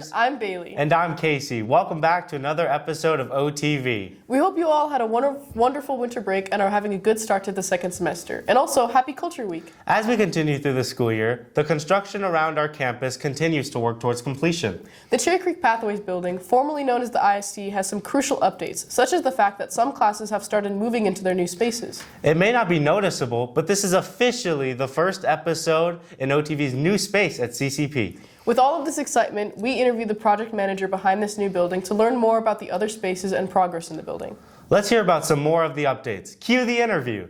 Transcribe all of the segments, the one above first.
listeners. I'm Bailey. And I'm Casey. Welcome back to another episode of OTV. We hope you all had a wonderful winter break and are having a good start to the second semester. And also, happy Culture Week. As we continue through the school year, the construction around our campus continues to work towards completion. The Cherry Creek Pathways building, formerly known as the IST, has some crucial updates, such as the fact that some classes have started moving into their new spaces. It may not be noticeable, but this is officially the first episode in OTV's new space at CCP. With all of this excitement, we interviewed the project manager behind this new building to learn more about the other spaces and progress in the building. Let's hear about some more of the updates. Cue the interview.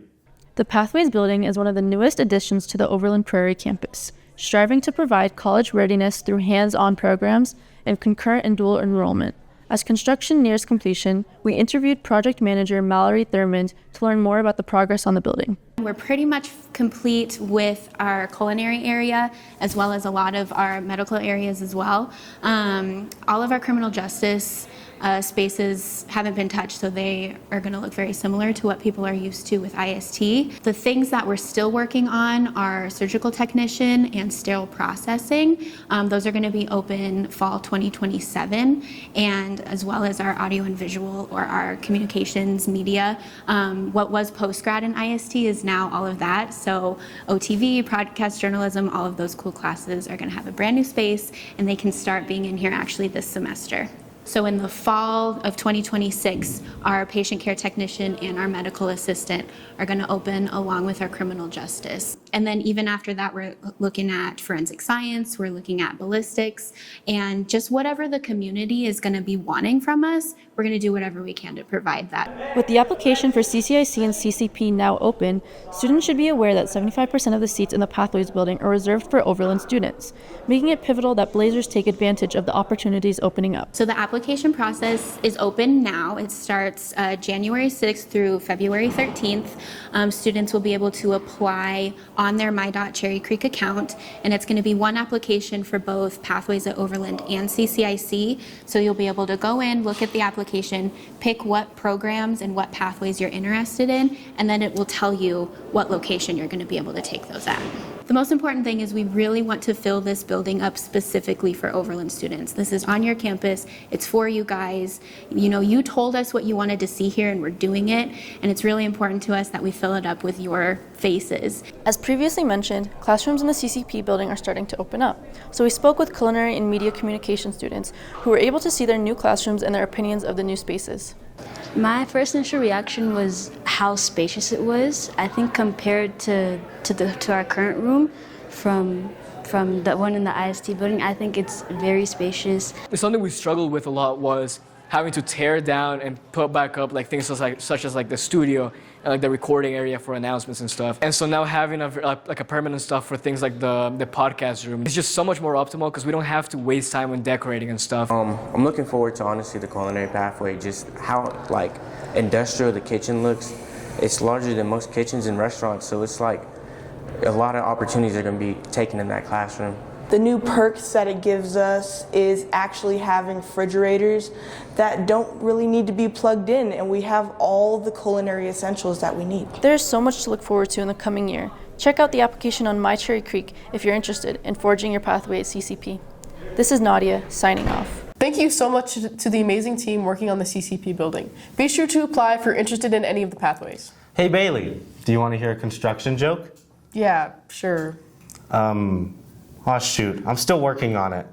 The Pathways building is one of the newest additions to the Overland Prairie campus, striving to provide college readiness through hands-on programs and concurrent and dual enrollment. As construction nears completion, we interviewed project manager Mallory Thurmond to learn more about the progress on the building. We're pretty much complete with our culinary area, as well as a lot of our medical areas as well. All of our criminal justice spaces haven't been touched, so they are going to look very similar to what people are used to with IST. The things that we're still working on are surgical technician and sterile processing. Those are going to be open fall 2027, and as well as our audio and visual, or our communications media. What was post-grad in IST is now all of that. So OTV, podcast journalism, all of those cool classes are going to have a brand new space, and they can start being in here actually this semester. So in the fall of 2026, our patient care technician and our medical assistant are going to open along with our criminal justice. And then even after that, we're looking at forensic science, we're looking at ballistics, and just whatever the community is going to be wanting from us, we're going to do whatever we can to provide that. With the application for CCIC and CCP now open, students should be aware that 75% of the seats in the Pathways building are reserved for Overland students, making it pivotal that Blazers take advantage of the opportunities opening up. So the application process is open now. It starts January 6th through February 13th. Students will be able to apply on their My.Cherry Creek account, and it's going to be one application for both Pathways at Overland and CCIC. So you'll be able to go in, look at the application, pick what programs and what pathways you're interested in, and then it will tell you what location you're going to be able to take those at. The most important thing is we really want to fill this building up specifically for Overland students. This is on your campus. It's for you guys. You know, you told us what you wanted to see here, and we're doing it, and it's really important to us that we fill it up with your faces. As previously mentioned, classrooms in the CCP building are starting to open up. So we spoke with culinary and media communication students who were able to see their new classrooms and their opinions of the new spaces. My first initial reaction was how spacious it was. I think compared to our current room from the one in the IST building, I think it's very spacious. Something we struggled with a lot was having to tear down and put back up like things such as like the studio and like the recording area for announcements and stuff. And so now having a permanent stuff for things like the podcast room is just so much more optimal because we don't have to waste time when decorating and stuff. I'm looking forward to honestly the culinary pathway, just how like industrial the kitchen looks. It's larger than most kitchens in restaurants, so it's like a lot of opportunities are going to be taken in that classroom. The new perks that it gives us is actually having refrigerators that don't really need to be plugged in, and we have all the culinary essentials that we need. There's so much to look forward to in the coming year. Check out the application on My.Cherry Creek if you're interested in forging your pathway at CCP. This is Nadia, signing off. Thank you so much to the amazing team working on the CCP building. Be sure to apply if you're interested in any of the pathways. Hey Bailey, do you want to hear a construction joke? Yeah, sure. Oh shoot, I'm still working on it.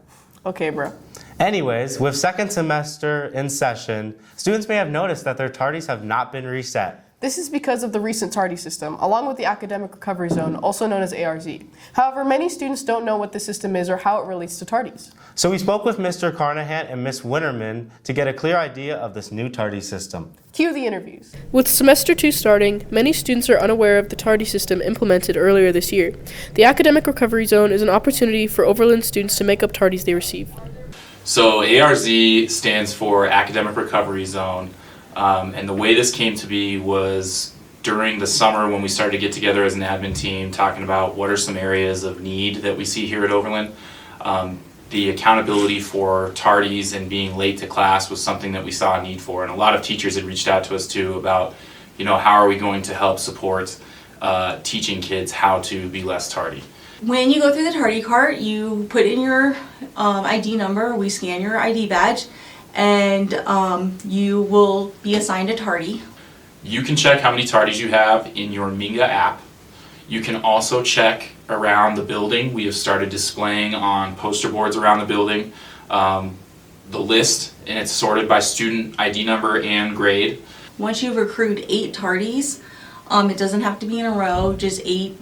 Okay, bro. Anyways, with second semester in session, students may have noticed that their tardies have not been reset. This is because of the recent tardy system, along with the Academic Recovery Zone, also known as ARZ. However, many students don't know what the system is or how it relates to tardies. So we spoke with Mr. Carnahan and Ms. Winterman to get a clear idea of this new tardy system. Cue the interviews. With Semester 2 starting, many students are unaware of the tardy system implemented earlier this year. The Academic Recovery Zone is an opportunity for Overland students to make up tardies they receive. So ARZ stands for Academic Recovery Zone. And the way this came to be was during the summer when we started to get together as an admin team talking about what are some areas of need that we see here at Overland. The accountability for tardies and being late to class was something that we saw a need for, and a lot of teachers had reached out to us too about, how are we going to help support teaching kids how to be less tardy. When you go through the tardy cart, you put in your ID number, we scan your ID badge, and you will be assigned a tardy. You can check how many tardies you have in your Minga app. You can also check around the building. We have started displaying on poster boards around the building the list, and it's sorted by student ID number and grade. Once you've accrued 8 tardies, it doesn't have to be in a row, just 8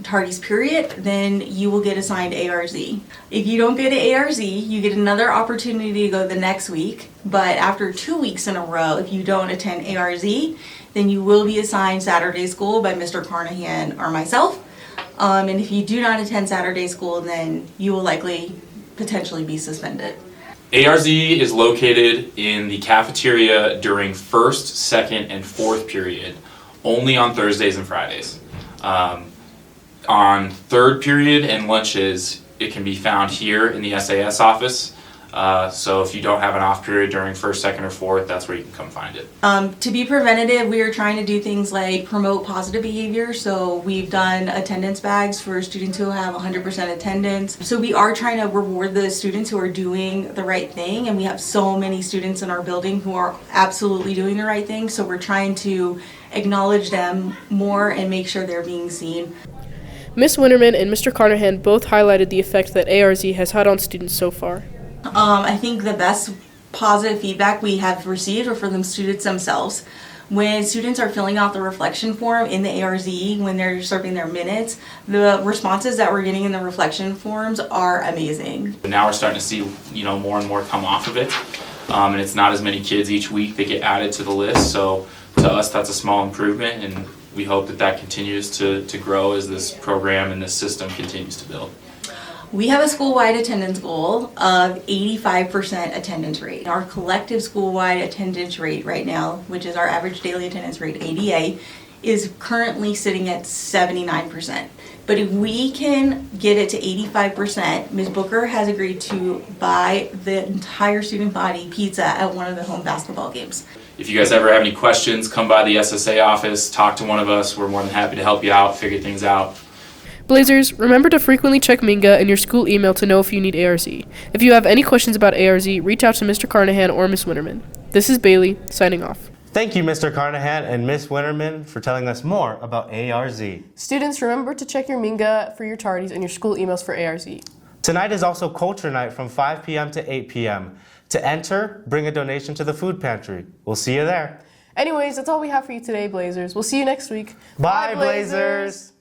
tardies period, then you will get assigned ARZ. If you don't get an ARZ, you get another opportunity to go the next week, but after 2 weeks in a row, if you don't attend ARZ, then you will be assigned Saturday school by Mr. Carnahan or myself. And if you do not attend Saturday school, then you will likely potentially be suspended. ARZ is located in the cafeteria during first, second, and fourth period, only on Thursdays and Fridays. On third period and lunches, it can be found here in the SAS office. So if you don't have an off period during first, second, or fourth, that's where you can come find it. To be preventative, we are trying to do things like promote positive behavior. So we've done attendance bags for students who have 100% attendance. So we are trying to reward the students who are doing the right thing. And we have so many students in our building who are absolutely doing the right thing. So we're trying to acknowledge them more and make sure they're being seen. Ms. Winterman and Mr. Carnahan both highlighted the effect that ARZ has had on students so far. I think the best positive feedback we have received are from the students themselves. When students are filling out the reflection form in the ARZ, when they're serving their minutes, the responses that we're getting in the reflection forms are amazing. Now we're starting to see, more and more come off of it, and it's not as many kids each week that get added to the list. So to us, that's a small improvement, and we hope that continues to grow as this program and this system continues to build. We have a school-wide attendance goal of 85% attendance rate. Our collective school-wide attendance rate right now, which is our average daily attendance rate, ADA, is currently sitting at 79%. But if we can get it to 85%, Ms. Booker has agreed to buy the entire student body pizza at one of the home basketball games. If you guys ever have any questions, come by the SSA office, talk to one of us. We're more than happy to help you out, figure things out. Blazers, remember to frequently check Minga and your school email to know if you need ARZ. If you have any questions about ARZ, reach out to Mr. Carnahan or Ms. Winterman. This is Bailey, signing off. Thank you, Mr. Carnahan and Ms. Winterman, for telling us more about ARZ. Students, remember to check your Minga for your tardies and your school emails for ARZ. Tonight is also Culture Night from 5 p.m. to 8 p.m. To enter, bring a donation to the food pantry. We'll see you there. Anyways, that's all we have for you today, Blazers. We'll see you next week. Bye, Blazers.